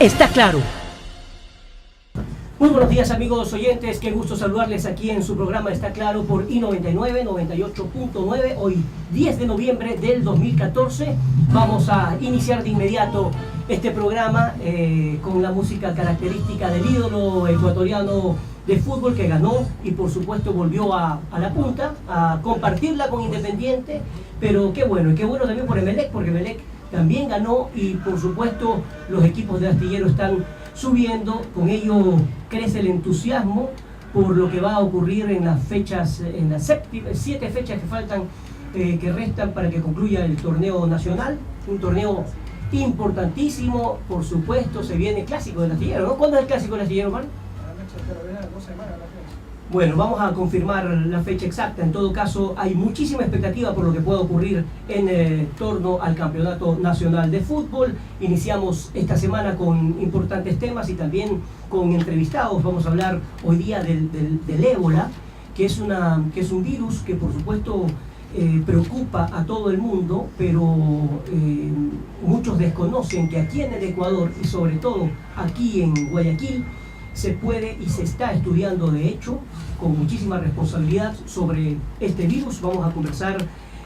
está claro. Muy buenos días amigos oyentes, qué gusto saludarles aquí en su programa Está Claro por I99 98.9. Hoy 10 de noviembre del 2014 vamos a iniciar de inmediato este programa con la música característica del ídolo ecuatoriano de fútbol que ganó y por supuesto volvió a la punta a compartirla con Independiente, pero qué bueno, y qué bueno también por Emelec, porque Emelec también ganó y por supuesto los equipos de Astillero están subiendo, con ello crece el entusiasmo por lo que va a ocurrir en las fechas, en las 7 fechas que faltan, que restan para que concluya el torneo nacional, un torneo importantísimo, por supuesto. Se viene el clásico del Astillero, ¿no? ¿Cuándo es el clásico del Astillero, Mar? Bueno, vamos a confirmar la fecha exacta. En todo caso, hay muchísima expectativa por lo que pueda ocurrir en torno al Campeonato Nacional de Fútbol. Iniciamos esta semana con importantes temas y también con entrevistados. Vamos a hablar hoy día del ébola, que es un virus que por supuesto preocupa a todo el mundo, pero muchos desconocen que aquí en el Ecuador y sobre todo aquí en Guayaquil se puede y se está estudiando de hecho con muchísima responsabilidad sobre este virus. Vamos a conversar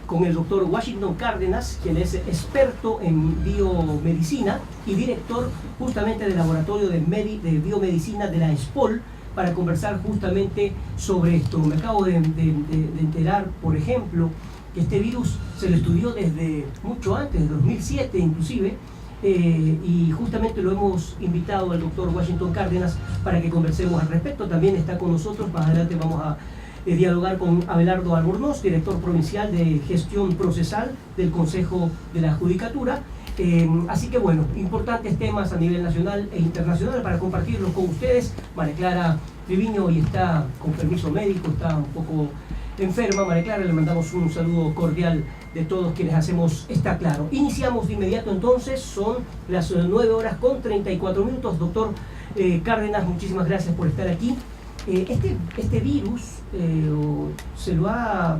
con el doctor Washington Cárdenas, quien es experto en biomedicina y director justamente del laboratorio de biomedicina de la ESPOL, para conversar justamente sobre esto. Me acabo de enterar, por ejemplo, que este virus se lo estudió desde mucho antes, de 2007 inclusive, y justamente lo hemos invitado al doctor Washington Cárdenas para que conversemos al respecto. También está con nosotros, más adelante vamos a dialogar con Abelardo Albornoz, director provincial de gestión procesal del Consejo de la Judicatura. Así que bueno, importantes temas a nivel nacional e internacional para compartirlos con ustedes. María Clara Triviño hoy está con permiso médico, está un poco enferma. María Clara, le mandamos un saludo cordial de todos quienes hacemos Está Claro. Iniciamos de inmediato entonces, son las 9 horas con 34 minutos. Doctor Cárdenas, muchísimas gracias por estar aquí. Este virus se lo ha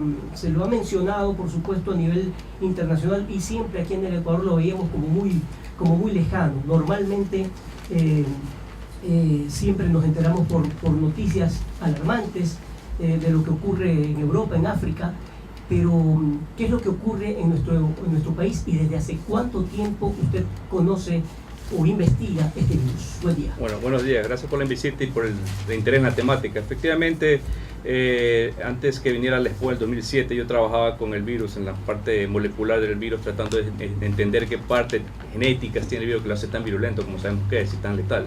mencionado por supuesto a nivel internacional y siempre aquí en el Ecuador lo veíamos como muy lejano. Normalmente siempre nos enteramos por noticias alarmantes de lo que ocurre en Europa, en África, pero ¿qué es lo que ocurre en nuestro país y desde hace cuánto tiempo usted conoce o investiga este virus? Buen día. Bueno, buenos días, gracias por la visita y por el interés en la temática. Efectivamente, antes que viniera la ESPOL en 2007, yo trabajaba con el virus, en la parte molecular del virus, tratando de entender qué parte genéticas tiene el virus que lo hace tan virulento como sabemos que es y tan letal.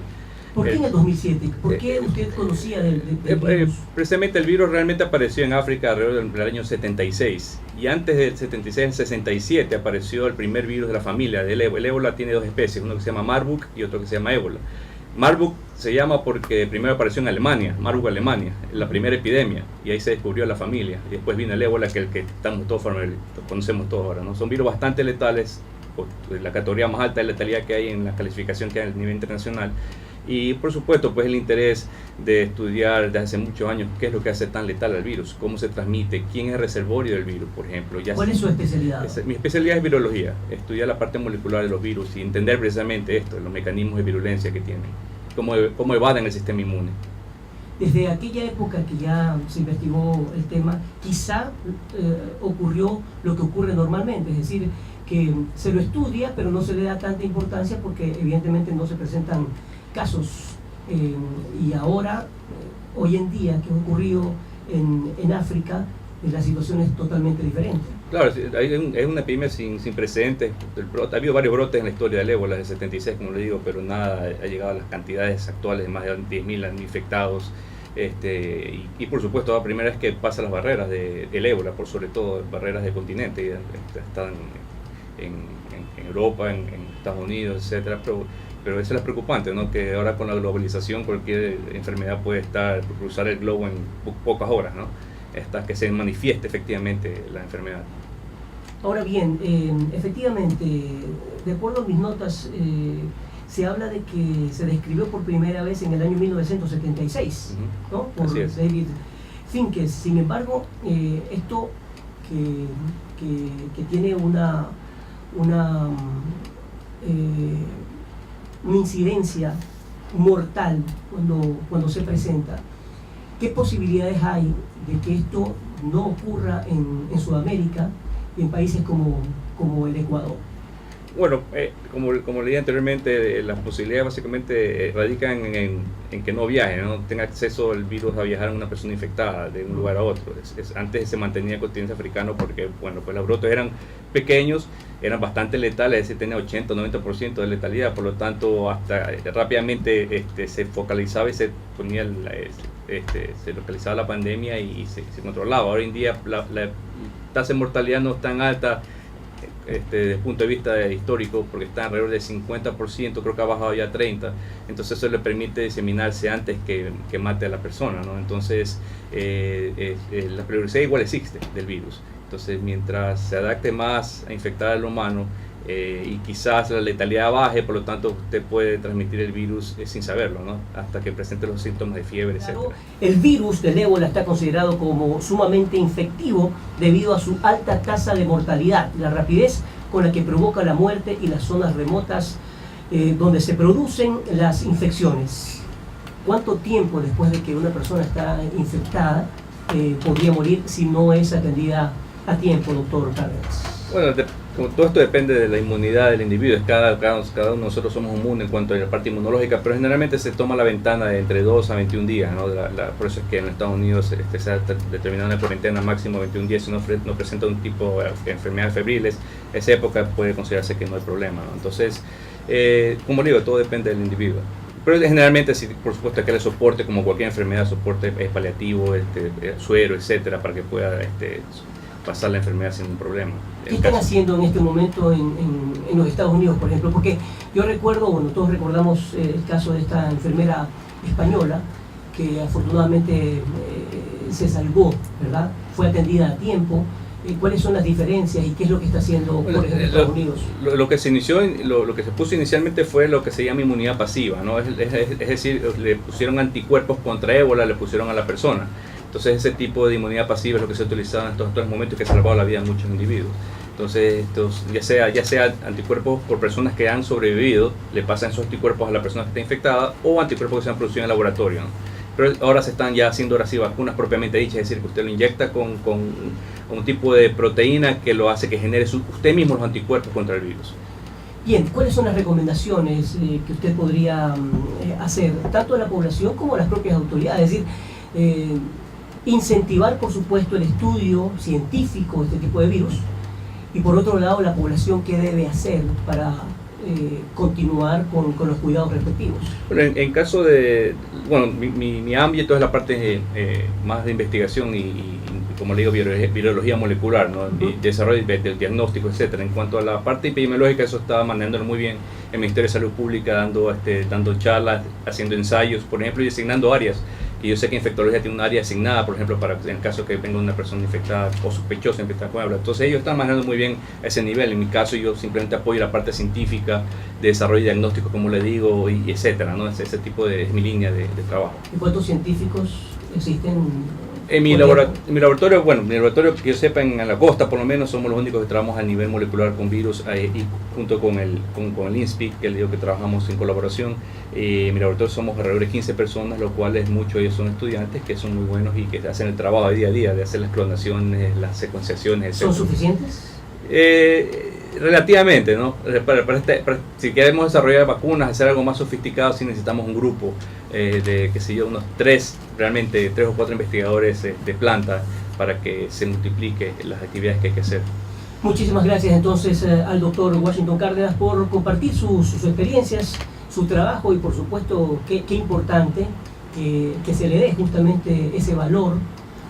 ¿Por qué en el 2007? ¿Por qué usted conocía del virus? Precisamente el virus realmente apareció en África alrededor del año 76. Y antes del 76, en 67, apareció el primer virus de la familia del ébola. El ébola tiene dos especies, uno que se llama Marburg y otro que se llama ébola. Marburg se llama porque primero apareció en Alemania, Marburg, Alemania, la primera epidemia, y ahí se descubrió la familia. Y después vino el ébola, que estamos todos conocemos todos ahora, ¿no? Son virus bastante letales, la categoría más alta de letalidad que hay en la calificación que hay a nivel internacional. Y por supuesto, pues el interés de estudiar desde hace muchos años qué es lo que hace tan letal al virus, cómo se transmite, quién es el reservorio del virus, por ejemplo. ¿Cuál es su especialidad? Mi especialidad es virología, estudiar la parte molecular de los virus y entender precisamente esto, los mecanismos de virulencia que tienen, cómo evaden el sistema inmune. Desde aquella época que ya se investigó el tema, quizá ocurrió lo que ocurre normalmente, es decir, que se lo estudia pero no se le da tanta importancia porque evidentemente no se presentan casos, y ahora, hoy en día, que ha ocurrido en África, la situación es totalmente diferente. Claro, es una epidemia sin precedentes. Ha habido varios brotes en la historia del ébola, desde 76, como le digo, pero nada ha llegado a las cantidades actuales de más de 10.000 infectados. Y por supuesto, la primera vez que pasa las barreras del ébola, por sobre todo barreras del continente, están en Europa, en Estados Unidos, etcétera. Pero eso es lo preocupante, ¿no? Que ahora con la globalización cualquier enfermedad puede cruzar el globo en pocas horas, ¿no? Hasta que se manifieste efectivamente la enfermedad. Ahora bien, efectivamente, de acuerdo a mis notas, se habla de que se describió por primera vez en el año 1976, ¿no? Por David Finkes. Sin embargo, esto que tiene una una incidencia mortal cuando se presenta. ¿Qué posibilidades hay de que esto no ocurra en Sudamérica y en países como el Ecuador? Bueno, como leí anteriormente, las posibilidades básicamente radican en que no viaje, no tenga acceso el virus a viajar a una persona infectada de un lugar a otro. Antes se mantenía en el continente africano porque, bueno, pues los brotes eran pequeños, eran bastante letales, es decir, tenía 80-90% de letalidad, por lo tanto, hasta rápidamente se focalizaba y se ponía se localizaba la pandemia y se controlaba. Ahora en día la tasa de mortalidad no es tan alta desde el punto de vista histórico, porque está alrededor del 50%, creo que ha bajado ya a 30%, entonces eso le permite diseminarse antes que mate a la persona, ¿no? Entonces la peligrosidad igual existe del virus, entonces mientras se adapte más a infectar al humano y quizás la letalidad baje, por lo tanto usted puede transmitir el virus sin saberlo, ¿no? Hasta que presente los síntomas de fiebre, etc. El virus del ébola está considerado como sumamente infectivo debido a su alta tasa de mortalidad, la rapidez con la que provoca la muerte y las zonas remotas donde se producen las infecciones. ¿Cuánto tiempo después de que una persona está infectada podría morir si no es atendida a tiempo, doctor Cárdenas? Bueno, como todo esto depende de la inmunidad del individuo, cada uno de nosotros somos inmunes en cuanto a la parte inmunológica, pero generalmente se toma la ventana de entre 2 a 21 días, ¿no? Por eso es que en Estados Unidos se ha determinado una cuarentena máximo 21 días si no presenta un tipo de enfermedades febriles, esa época puede considerarse que no hay problema, ¿no? Entonces, como digo, todo depende del individuo. Pero generalmente, sí, por supuesto, hay que darle soporte, como cualquier enfermedad, soporte paliativo, suero, etcétera, para que pueda pasar la enfermedad sin un problema. ¿Qué están haciendo en este momento en los Estados Unidos, por ejemplo? Porque yo recuerdo, bueno, todos recordamos el caso de esta enfermera española que afortunadamente se salvó, ¿verdad? Fue atendida a tiempo. ¿Cuáles son las diferencias y qué es lo que está haciendo, por ejemplo, Estados Unidos? Lo que se inició, lo que se puso inicialmente fue lo que se llama inmunidad pasiva, ¿no? Es decir, le pusieron anticuerpos contra ébola, le pusieron a la persona. Entonces ese tipo de inmunidad pasiva es lo que se ha utilizado en estos momentos y que ha salvado la vida de muchos individuos. Entonces ya sea anticuerpos por personas que han sobrevivido, le pasan esos anticuerpos a la persona que está infectada, o anticuerpos que se han producido en el laboratorio, ¿no? Pero ahora se están ya haciendo ahora sí vacunas propiamente dichas, es decir, que usted lo inyecta con un tipo de proteína que lo hace que genere usted mismo los anticuerpos contra el virus. Bien, ¿cuáles son las recomendaciones que usted podría hacer, tanto a la población como a las propias autoridades? Es decir, incentivar, por supuesto, el estudio científico de este tipo de virus, y por otro lado, la población, ¿qué debe hacer para continuar con los cuidados respectivos? Bueno, en caso de, bueno, mi ámbito es la parte más de investigación y como le digo, virología molecular, ¿no? Desarrollo del diagnóstico, etcétera. En cuanto a la parte epidemiológica, eso está manejándolo muy bien el Ministerio de Salud Pública, dando charlas, haciendo ensayos, por ejemplo, y designando áreas. Y yo sé que infectología tiene un área asignada, por ejemplo, para en el caso que venga una persona infectada o sospechosa infectada con ébola. Entonces ellos están manejando muy bien a ese nivel. En mi caso yo simplemente apoyo la parte científica de desarrollo y diagnóstico, como le digo, y etcétera, ¿no? Ese tipo es mi línea de trabajo. ¿Y cuántos científicos existen? En mi laboratorio, bueno, mi laboratorio, que yo sepa, en la costa por lo menos, somos los únicos que trabajamos a nivel molecular con virus, y junto con el INSPI, que le digo que trabajamos en colaboración. En mi laboratorio somos alrededor de 15 personas, los cuales muchos de ellos son estudiantes que son muy buenos y que hacen el trabajo de día a día, de hacer las clonaciones, las secuenciaciones, etc. ¿Son suficientes? Relativamente, ¿no? Si queremos desarrollar vacunas, hacer algo más sofisticado, sí necesitamos un grupo de, qué sé yo, unos 3 o 4 investigadores de planta para que se multiplique las actividades que hay que hacer. Muchísimas gracias entonces al doctor Washington Cárdenas por compartir sus experiencias, su trabajo, y por supuesto qué importante que se le dé justamente ese valor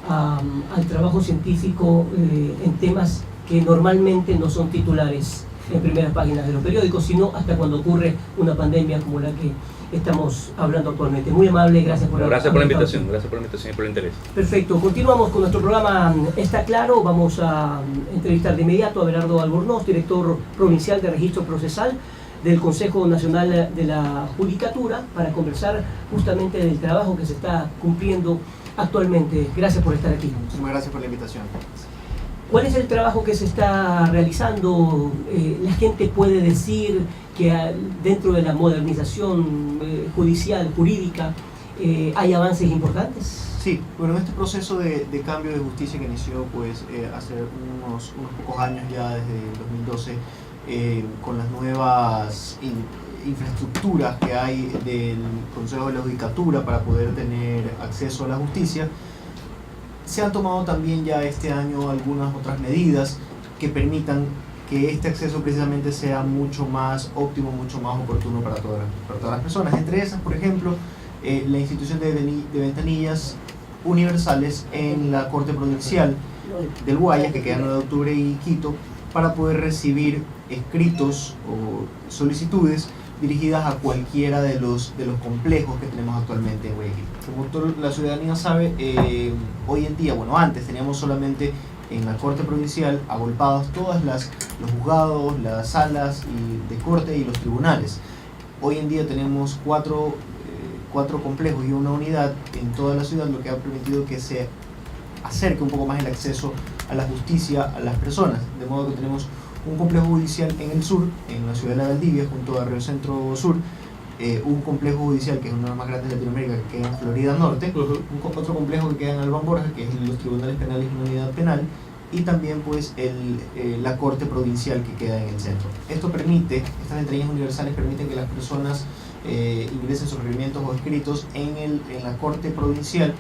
al trabajo científico en temas que normalmente no son titulares en primeras páginas de los periódicos, sino hasta cuando ocurre una pandemia como la que estamos hablando actualmente. Muy amable, gracias por la invitación, gracias por la invitación y por el interés. Perfecto, continuamos con nuestro programa Está Claro. Vamos a entrevistar de inmediato a Abelardo Albornoz, director provincial de Registro Procesal del Consejo Nacional de la Judicatura, para conversar justamente del trabajo que se está cumpliendo actualmente. Gracias por estar aquí. Muchísimas gracias por la invitación. ¿Cuál es el trabajo que se está realizando? La gente puede decir que dentro de la modernización judicial, jurídica, hay avances importantes. Sí, bueno, en este proceso de cambio de justicia que inició pues hace unos pocos años ya, desde el 2012, con las nuevas infraestructuras que hay del Consejo de la Judicatura para poder tener acceso a la justicia, se han tomado también ya este año algunas otras medidas que permitan que este acceso precisamente sea mucho más óptimo, mucho más oportuno para todas las personas. Entre esas, por ejemplo, la institución de ventanillas universales en la Corte Provincial del Guayas, que queda en 9 de octubre y Quito, para poder recibir escritos o solicitudes dirigidas a cualquiera de los complejos que tenemos actualmente en Guayaquil. Como toda la ciudadanía sabe, hoy en día, bueno, antes teníamos solamente en la Corte Provincial agolpados todos los juzgados, las salas de corte y los tribunales. Hoy en día tenemos cuatro complejos y una unidad en toda la ciudad, lo que ha permitido que se acerque un poco más el acceso a la justicia a las personas, de modo que tenemos un complejo judicial en el sur, en la ciudad de La Valdivia, junto a Río Centro Sur, un complejo judicial que es uno de los más grandes de Latinoamérica, que queda en Florida Norte, otro complejo que queda en Albán Borja, que es los tribunales penales y una unidad penal, y también pues la Corte Provincial que queda en el centro. Esto permite, estas ventanillas universales permiten que las personas ingresen sus requerimientos o escritos en la Corte Provincial,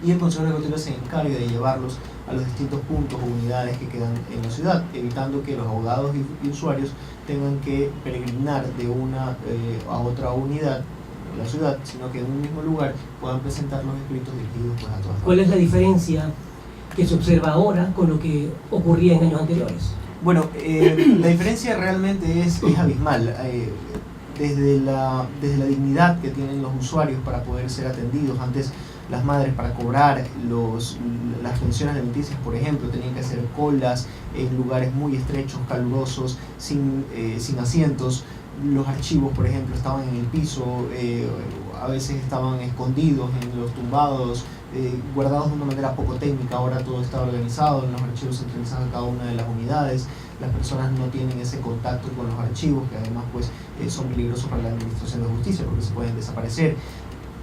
y el Consejo de la Judicatura se encarga de llevarlos a los distintos puntos o unidades que quedan en la ciudad, evitando que los abogados y usuarios tengan que peregrinar de una a otra unidad de la ciudad, sino que en un mismo lugar puedan presentar los escritos dirigidos pues, a todas partes. ¿Cuál es la diferencia que se observa ahora con lo que ocurría en años anteriores? Bueno, la diferencia realmente es abismal. Desde la dignidad que tienen los usuarios para poder ser atendidos. Antes, las madres, para cobrar las pensiones alimenticias, por ejemplo, tenían que hacer colas en lugares muy estrechos, calurosos, sin asientos. Los archivos, por ejemplo, estaban en el piso, a veces estaban escondidos en los tumbados, guardados de una manera poco técnica. Ahora todo está organizado en los archivos centralizados de cada una de las unidades. Las personas no tienen ese contacto con los archivos, que además pues, son peligrosos para la administración de justicia porque se pueden desaparecer.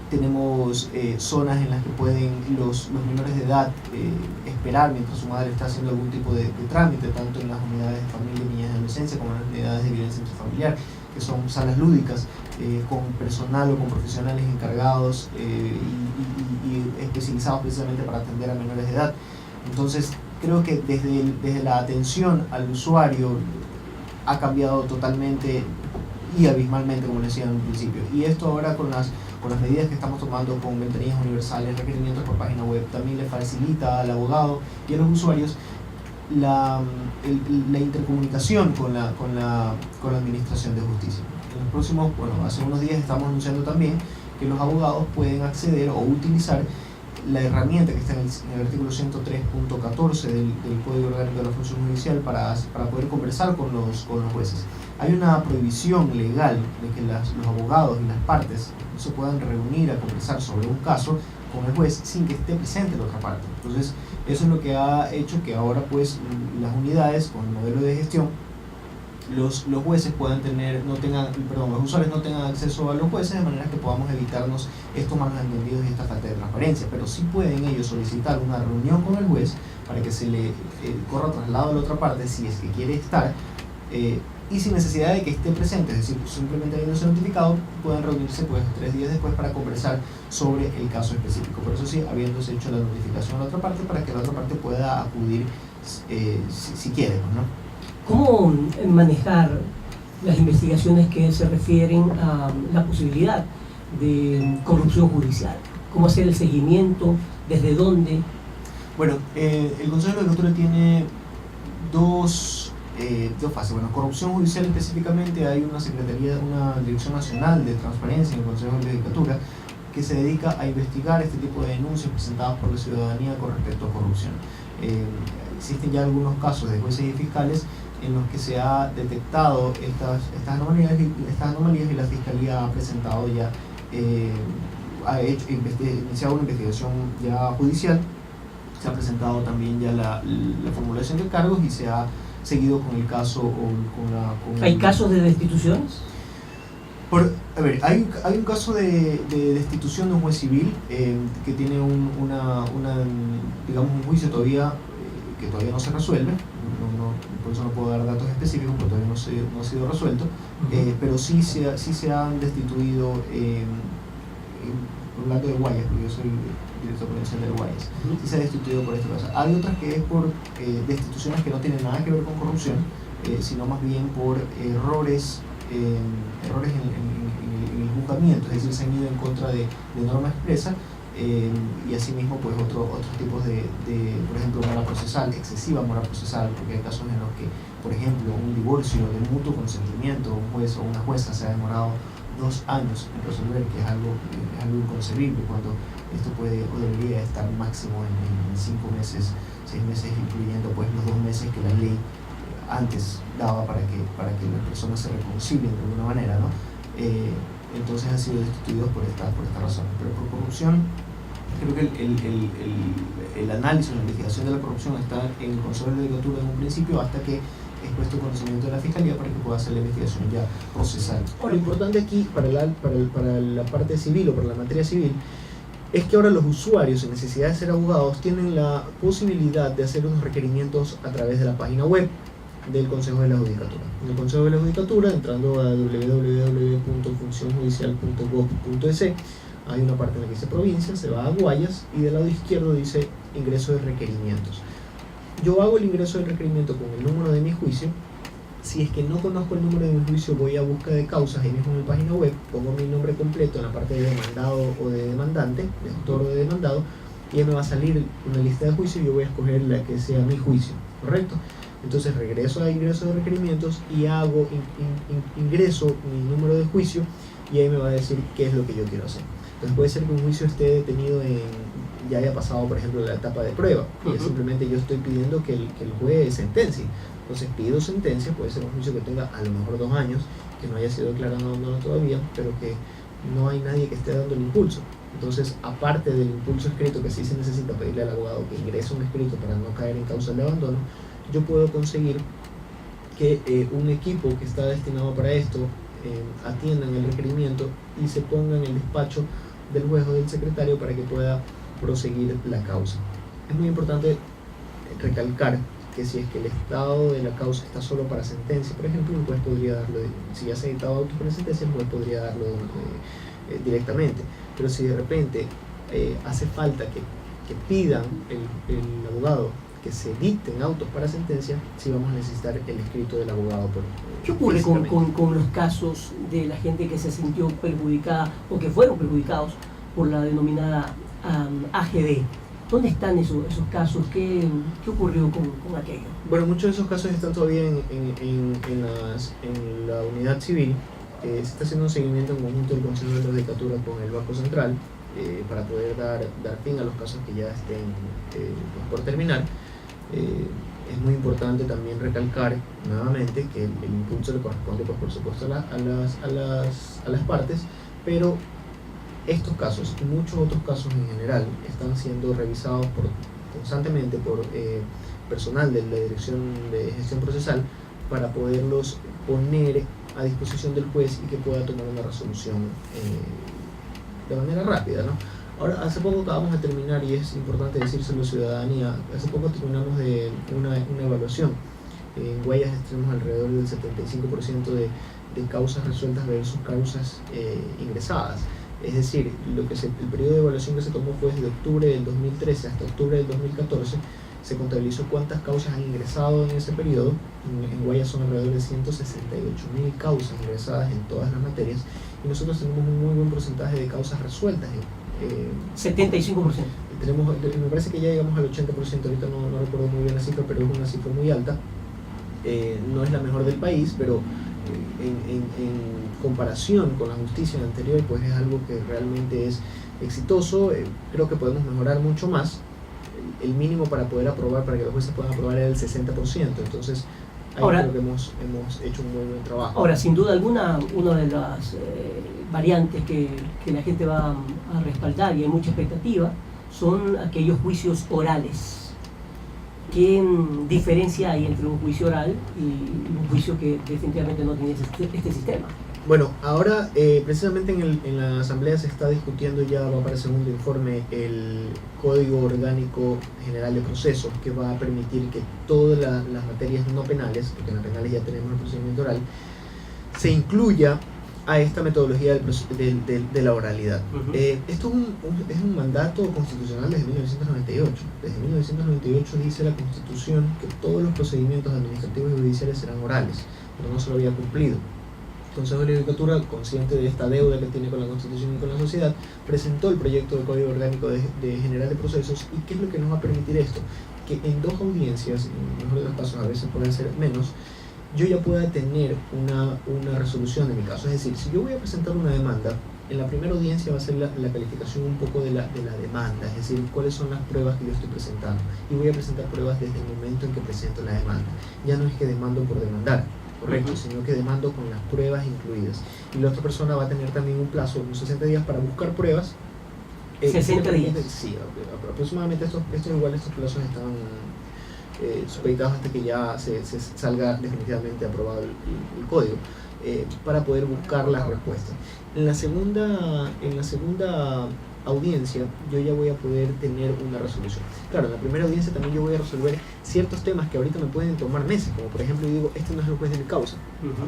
Tenemos zonas en las que pueden los menores de edad esperar mientras su madre está haciendo algún tipo de trámite, tanto en las unidades de familia, niñez y adolescencia, como en las unidades de violencia intrafamiliar, que son salas lúdicas, con personal o con profesionales encargados y especializados precisamente para atender a menores de edad. Entonces, creo que desde la atención al usuario ha cambiado totalmente y abismalmente, como decía en un principio. Y esto ahora con las medidas que estamos tomando con ventanillas universales, requerimientos por página web, también le facilita al abogado y a los usuarios la intercomunicación con la administración de justicia. En los próximos, hace unos días estamos anunciando también que los abogados pueden acceder o utilizar la herramienta que está en el artículo 103.14 del Código Orgánico de la Función Judicial para poder conversar con los jueces. Hay una prohibición legal de que los abogados y las partes no se puedan reunir a conversar sobre un caso con el juez sin que esté presente la otra parte. Entonces, eso es lo que ha hecho que ahora pues las unidades con el modelo de gestión, los jueces puedan los usuarios no tengan acceso a los jueces, de manera que podamos evitarnos estos malos entendidos y esta falta de transparencia. Pero sí pueden ellos solicitar una reunión con el juez para que se le corra traslado a la otra parte si es que quiere estar, y sin necesidad de que esté presente, es decir, simplemente habiéndose notificado, pueden reunirse pues 3 días después para conversar sobre el caso específico. Por eso sí, habiéndose hecho la notificación a la otra parte para que la otra parte pueda acudir si quiere, ¿no? ¿Cómo manejar las investigaciones que se refieren a la posibilidad de corrupción judicial? ¿Cómo hacer el seguimiento? ¿Desde dónde? Bueno, el Consejo de la Judicatura tiene dos fases. Bueno, corrupción judicial específicamente, hay una Dirección Nacional de Transparencia en el Consejo de la Judicatura que se dedica a investigar este tipo de denuncias presentadas por la ciudadanía con respecto a corrupción. Existen ya algunos casos de jueces y fiscales en los que se ha detectado estas anomalías y la Fiscalía ha presentado ha iniciado una investigación ya judicial se ha presentado también ya la formulación de cargos y se ha seguido con el caso o con ¿Hay casos de destituciones? A ver, hay un caso de destitución de un juez civil que tiene digamos, un juicio todavía que todavía no se resuelve. Por eso no puedo dar datos específicos porque todavía no ha sido resuelto. Pero sí se han destituido, hablando de Guayas, porque yo soy director provincial de Guayas, sí se ha destituido por este caso. Hay otras que es por destituciones que no tienen nada que ver con corrupción, sino más bien por errores en el juzgamiento, es decir, se han ido en contra de norma expresa, y asimismo pues otros tipos de, por ejemplo, mora procesal, excesiva mora procesal, porque hay casos en los que, por ejemplo, un divorcio de mutuo consentimiento, un juez o una jueza se ha demorado 2 años en resolver, que es algo inconcebible, cuando esto puede o debería estar máximo en 5 meses, 6 meses, incluyendo pues los 2 meses que la ley antes daba para que las personas se reconcilien de alguna manera, ¿no? Entonces han sido destituidos por esta razón. Pero por corrupción, creo que el análisis, la investigación de la corrupción está en el Consejo de la Judicatura en un principio, hasta que es puesto conocimiento de la Fiscalía para que pueda hacer la investigación ya procesal. Lo importante aquí para la parte civil o para la materia civil es que ahora los usuarios, sin necesidad de ser abogados, tienen la posibilidad de hacer unos requerimientos a través de la página web del Consejo de la Judicatura. En el Consejo de la Judicatura, entrando a www.funcionjudicial.gov.es, hay una parte en la que dice provincia, se va a Guayas y del lado izquierdo dice ingreso de requerimientos. Yo hago el ingreso del requerimiento con el número de mi juicio. Si es que no conozco el número de mi juicio, voy a búsqueda de causas ahí mismo en la página web, pongo mi nombre completo en la parte de demandado o de demandante, de autor o de demandado, y ya me va a salir una lista de juicios y yo voy a escoger la que sea mi juicio, ¿correcto? Entonces regreso a ingreso de requerimientos y hago ingreso mi número de juicio, y ahí me va a decir qué es lo que yo quiero hacer. Entonces puede ser que un juicio esté detenido ya haya pasado, por ejemplo, la etapa de prueba, y simplemente yo estoy pidiendo que el juez sentencie. Entonces pido sentencia, puede ser un juicio que tenga a lo mejor 2 años, que no haya sido declarado abandono todavía, pero que no hay nadie que esté dando el impulso. Entonces, aparte del impulso escrito, que sí se necesita pedirle al abogado que ingrese un escrito para no caer en causa de abandono, yo puedo conseguir que un equipo que está destinado para esto atiendan el requerimiento y se ponga en el despacho del juez o del secretario para que pueda proseguir la causa. Es muy importante recalcar que si es que el estado de la causa está solo para sentencia, por ejemplo, el juez podría darlo, si ya se ha dictado auto para sentencia, el juez podría darlo directamente. Pero si de repente hace falta que pidan el abogado que se dicten autos para sentencia, sí vamos a necesitar el escrito del abogado. ¿Qué ocurre con los casos de la gente que se sintió perjudicada o que fueron perjudicados por la denominada AGD? ¿Dónde están esos casos? ¿Qué ocurrió con aquello? Bueno, muchos de esos casos están todavía en la unidad civil. Se está haciendo un seguimiento en conjunto del Consejo de la Judicatura con el Banco Central para poder dar fin a los casos que ya estén por terminar. Es muy importante también recalcar nuevamente que el impulso le corresponde, pues, por supuesto, a las partes, pero estos casos y muchos otros casos en general están siendo revisados constantemente por personal de la Dirección de Gestión Procesal para poderlos poner a disposición del juez y que pueda tomar una resolución de manera rápida, ¿no? Ahora, hace poco acabamos de terminar, y es importante decírselo a la ciudadanía, hace poco terminamos de una evaluación. En Guayas tenemos alrededor del 75% de causas resueltas versus causas ingresadas. Es decir, el periodo de evaluación que se tomó fue desde octubre del 2013 hasta octubre del 2014. Se contabilizó cuántas causas han ingresado en ese periodo. En Guayas son alrededor de 168.000 causas ingresadas en todas las materias, y nosotros tenemos un muy buen porcentaje de causas resueltas. 75%. Me parece que ya llegamos al 80%, ahorita no recuerdo muy bien la cifra, pero es una cifra muy alta. No es la mejor del país, pero en comparación con la justicia anterior, pues es algo que realmente es exitoso. Creo que podemos mejorar mucho más. El mínimo para poder aprobar, para que los jueces puedan aprobar, era el 60%. Entonces, ahí ahora, creo que hemos hecho un muy buen trabajo. Ahora, sin duda alguna, una de las variantes que la gente va a respaldar, y hay mucha expectativa, son aquellos juicios orales. ¿Qué diferencia hay entre un juicio oral y un juicio que definitivamente no tiene este sistema? Bueno, ahora precisamente en la Asamblea se está discutiendo, ya va para segundo informe, el Código Orgánico General de Procesos, que va a permitir que todas las materias no penales, porque en las penales ya tenemos el procedimiento oral, se incluya a esta metodología de la oralidad. Esto es un mandato constitucional desde 1998. Desde 1998 dice la Constitución que todos los procedimientos administrativos y judiciales serán orales, pero no se lo había cumplido. El Consejo de la Judicatura, consciente de esta deuda que tiene con la Constitución y con la sociedad, presentó el proyecto de Código Orgánico de General de Procesos. ¿Y qué es lo que nos va a permitir esto? Que en 2 audiencias, en el mejor de los casos a veces pueden ser menos, yo ya pueda tener una resolución de mi caso. Es decir, si yo voy a presentar una demanda, en la primera audiencia va a ser la calificación un poco de la demanda, es decir, cuáles son las pruebas que yo estoy presentando. Y voy a presentar pruebas desde el momento en que presento la demanda. Ya no es que demando por demandar, correcto, sino que demando con las pruebas incluidas. Y la otra persona va a tener también un plazo, unos 60 días, para buscar pruebas. 60 días. Sí, aproximadamente estos plazos están supeditados hasta que ya se salga definitivamente aprobado el código, para poder buscar las respuestas. En la segunda audiencia yo ya voy a poder tener una resolución. Claro, en la primera audiencia también yo voy a resolver ciertos temas que ahorita me pueden tomar meses, como por ejemplo yo digo, este no es el juez de mi causa,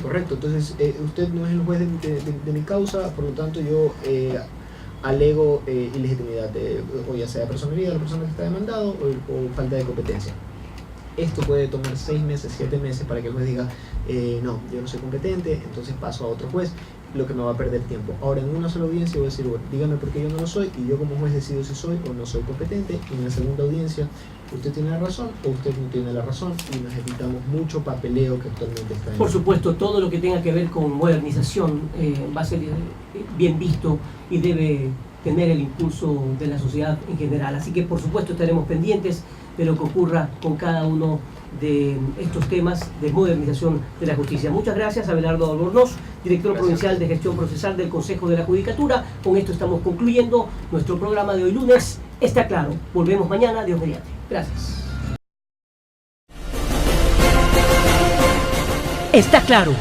correcto, entonces usted no es el juez de mi causa, por lo tanto yo alego ilegitimidad, o ya sea personalidad de la persona que está demandado o falta de competencia. Esto puede tomar 6 meses, 7 meses para que el juez diga, no, yo no soy competente, entonces paso a otro juez, lo que me va a perder tiempo. Ahora en una sola audiencia voy a decir, bueno, dígame por qué yo no lo soy, y yo como juez decido si soy o no soy competente. Y en la segunda audiencia, usted tiene la razón o usted no tiene la razón, y nos evitamos mucho papeleo que actualmente está en. Por supuesto, todo lo que tenga que ver con modernización va a ser bien visto y debe tener el impulso de la sociedad en general. Así que por supuesto estaremos pendientes de lo que ocurra con cada uno de estos temas de modernización de la justicia. Muchas gracias, Abelardo Albornoz, director provincial de Gestión Procesal del Consejo de la Judicatura. Con esto estamos concluyendo nuestro programa de hoy lunes. Está claro. Volvemos mañana, Dios mediante. Gracias. Está claro.